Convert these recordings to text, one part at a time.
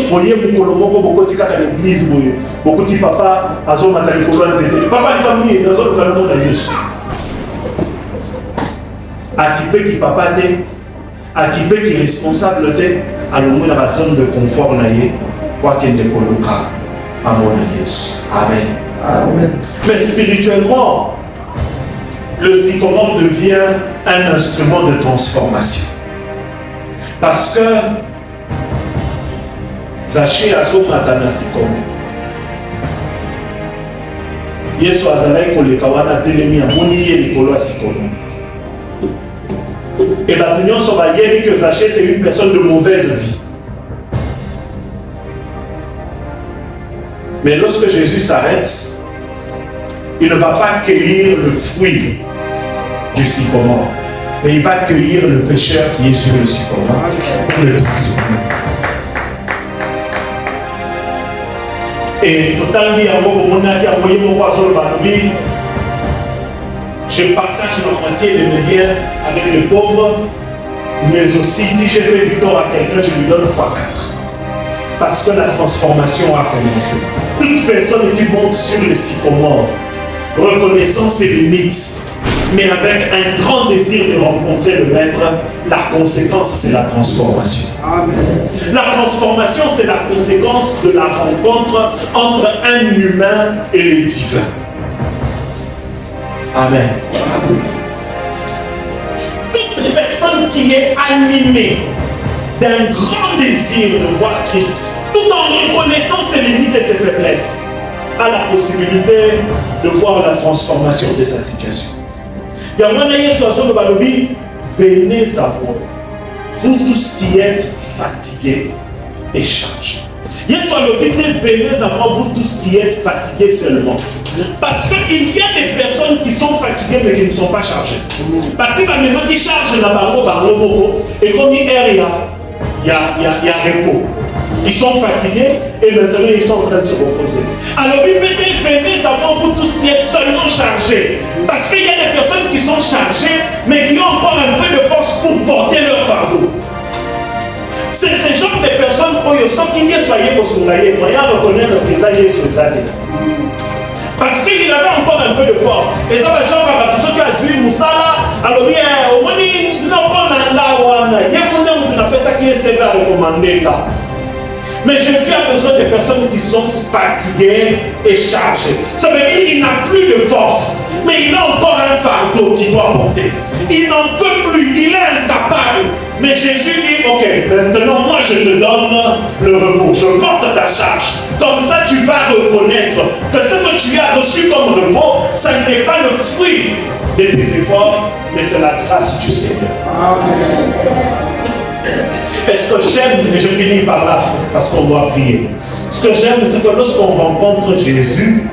Voyez, beaucoup de l'église, beaucoup de papa, à son matin, papa, il est dans son monde de Jésus. À qui peut qui papa est, à qui peut qui est responsable est, à l'homme dans la zone de confort, quoi qu'il ne coloca à mon Jésus. Amen. Amen. Mais spirituellement, le sycomore devient un instrument de transformation. Parce que Zaché a son matana sycomore. Yesu azalai kolekawana telemi a moniye likolo a sycomore. Et l'opinion sur Bayeli que Zaché c'est une personne de mauvaise vie. Mais lorsque Jésus s'arrête, il ne va pas cueillir le fruit du sycomore, mais il va cueillir le pécheur qui est sur le sycomore pour le transformer. Et autant dire je partage ma moitié de mes biens avec les pauvres, mais aussi si j'ai fait du tort à quelqu'un, je lui donne x4. Parce que la transformation a commencé. Toute personne qui monte sur le sycomore, reconnaissant ses limites, mais avec un grand désir de rencontrer le Maître, la conséquence, c'est la transformation. Amen. La transformation, c'est la conséquence de la rencontre entre un humain et le divin. Amen. Toute personne qui est animée d'un grand désir de voir Christ, tout en reconnaissant ses limites et ses faiblesses, a la possibilité de voir la transformation de sa situation. Venez à moi, vous tous qui êtes fatigués et chargés. Venez à moi, vous tous qui êtes fatigués seulement. Parce qu'il y a des personnes qui sont fatiguées mais qui ne sont pas chargées. Parce que maintenant qui chargent la barreau, et comme il y a repos. Ils sont fatigués et maintenant ils sont en train de se reposer. Alors venez à moi, vous tous qui êtes seulement chargés. Parce qu'il y a des personnes qui sont chargées mais qui ont encore un peu de force pour porter leur fardeau. C'est ce genre de personnes qui soyez pour soulager, moyen de reconnaître que ça y est sur les années. Parce qu'il avait encore un peu de force. Et ça va changer à tous ceux qui ont vu Moussala. Alors bien, au moins, il n'a pas là. Il y a un qui n'a pas ça qui est sévère à recommander là. Mais Jésus a besoin de personnes qui sont fatiguées et chargées. Ça veut dire qu'il n'a plus de force, mais il a encore un fardeau qu'il doit porter. Il n'en peut plus, il est incapable. Mais Jésus dit, ok, maintenant moi je te donne le repos, je porte ta charge. Comme ça tu vas reconnaître que ce que tu as reçu comme repos, ça n'est pas le fruit de tes efforts, mais c'est la grâce du Seigneur. Amen. Et ce que j'aime, et je finis par là, parce qu'on doit prier. Ce que j'aime, c'est que lorsqu'on rencontre Jésus,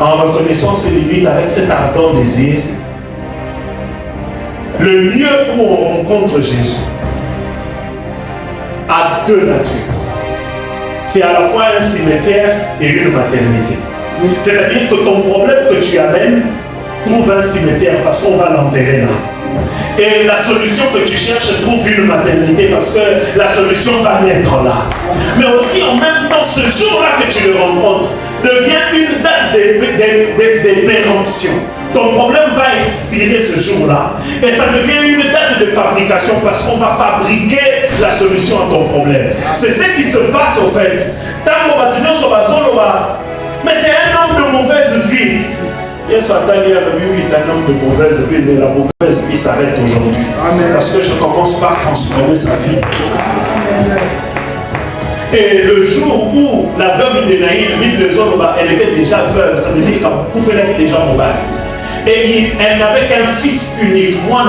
en reconnaissant ses limites avec cet ardent désir, le lieu où on rencontre Jésus a deux natures. C'est à la fois un cimetière et une maternité. C'est-à-dire que ton problème que tu amènes trouve un cimetière parce qu'on va l'enterrer là. Et la solution que tu cherches trouve une maternité parce que la solution va naître là. Mais aussi en même temps, ce jour-là que tu le rencontres devient une date de péremption. Ton problème va expirer ce jour-là. Et ça devient une date de fabrication parce qu'on va fabriquer la solution à ton problème. C'est ce qui se passe au fait. Mais c'est un homme de mauvaise vie. Oui, c'est un homme de mauvaise vie, mais la mauvaise vie s'arrête aujourd'hui. Parce que je commence par transformer sa vie. Et le jour où la veuve de Naïm, elle était déjà veuve, ça veut dire qu'elle pouvait déjà mourir. Et elle n'avait qu'un fils unique, moi,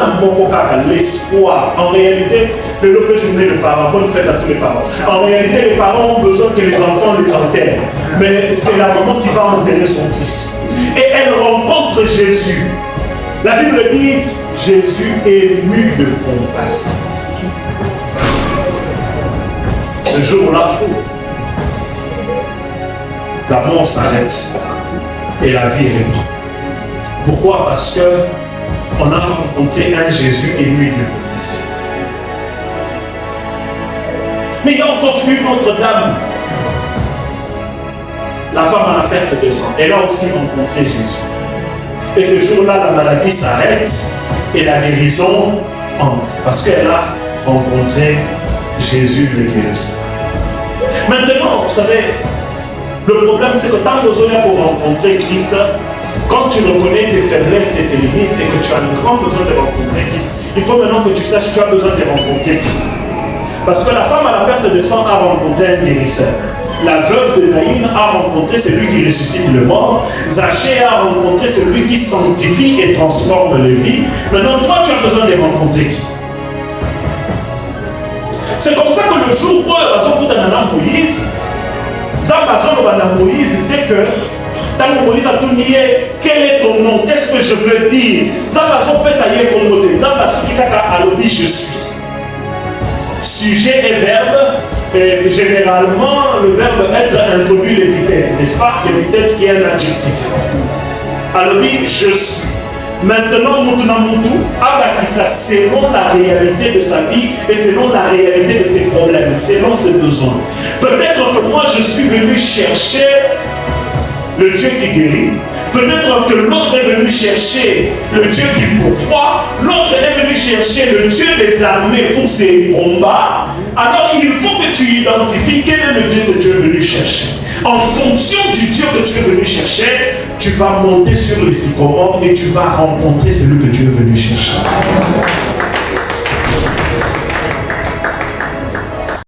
l'espoir. En réalité, le journée de parents, bonne fête à tous les parents. En réalité, les parents ont besoin que les enfants les enterrent. Mais c'est la maman qui va enterrer son fils. Et elle rencontre Jésus. La Bible dit, Jésus est ému de compassion. Ce jour-là, la mort s'arrête et la vie reprend. Pourquoi? Parce qu'on a rencontré un Jésus ému de compassion. Mais il y a encore une autre dame. La femme à la perte de sang. Elle a aussi rencontré Jésus. Et ce jour-là, la maladie s'arrête et la guérison entre. Parce qu'elle a rencontré Jésus le guérisseur. Maintenant, vous savez, le problème c'est que tant que vous avez pour rencontrer Christ, quand tu reconnais tes faiblesses et tes limites et que tu as un grand besoin de rencontrer Christ, il faut maintenant que tu saches que tu as besoin de rencontrer qui. Parce que la femme à la perte de sang a rencontré un guérisseur. La veuve de Naïm a rencontré celui qui ressuscite le mort. Zachée a rencontré celui qui sanctifie et transforme les vies. Maintenant, toi, tu as besoin de rencontrer qui? C'est comme ça que le jour où Moïse, Moïse, dès que tant Moïse a tout nié, quel est ton nom? Qu'est-ce que je veux dire? Je suis. Sujet et verbe, et généralement le verbe être introduit l'épithète, n'est-ce pas? L'épithète qui est un adjectif. Alors je suis. Maintenant, Moutounamoutou a ça selon la réalité de sa vie et selon la réalité de ses problèmes, selon ses besoins. Peut-être que moi je suis venu chercher le Dieu qui guérit. Peut-être que l'autre est venu chercher le Dieu qui pourvoit. L'autre est venu chercher le Dieu des armées pour ses combats. Alors il faut que tu identifies quel est le Dieu que tu es venu chercher. En fonction du Dieu que tu es venu chercher, tu vas monter sur les sycomores et tu vas rencontrer celui que tu es venu chercher.